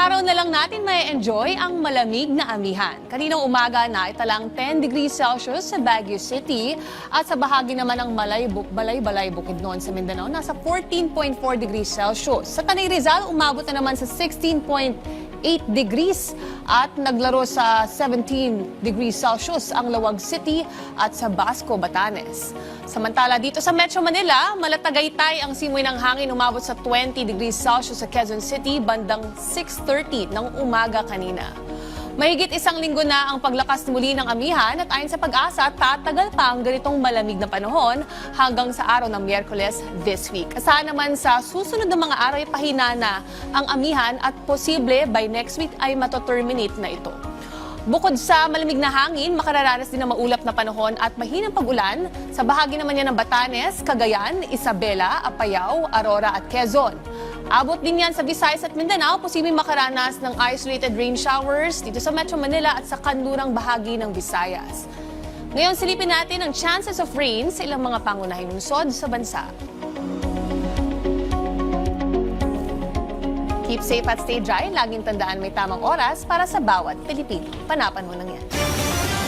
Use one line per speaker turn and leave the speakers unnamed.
araw na lang natin may enjoy ang malamig na amihan. Kaninang umaga na italang 10 degrees Celsius sa Baguio City at sa bahagi naman ng Balay Bukidnon sa Mindanao nasa 14.4 degrees Celsius. Sa Tanay Rizal umabot na naman sa 16.8 degrees at naglaro sa 17 degrees Celsius ang Lawag City at sa Basco, Batanes. Samantala dito sa Metro Manila, malatagaytay ang simoy ng hangin umabot sa 20 degrees Celsius sa Quezon City bandang 6:30 ng umaga kanina. Mahigit isang linggo na ang paglakas muli ng amihan at ayon sa Pag-asa, tatagal pa ang ganitong malamig na panahon hanggang sa araw ng Miyerkules this week. Asahan naman sa susunod na mga araw ay pahina na ang amihan at posible by next week ay mato-terminate na ito. Bukod sa malamig na hangin, makararanas din ng maulap na panahon at mahinang pag-ulan sa bahagi naman yan ng Batanes, Cagayan, Isabela, Apayao, Aurora at Quezon. Abot din yan sa Visayas at Mindanao, posibleng makaranas ng isolated rain showers dito sa Metro Manila at sa kanlurang bahagi ng Visayas. Ngayon, silipin natin ang chances of rain sa ilang mga pangunahing lungsod sa bansa. Keep safe at stay dry. Laging tandaan may tamang oras para sa bawat Pilipino. Panapanahon lang yan.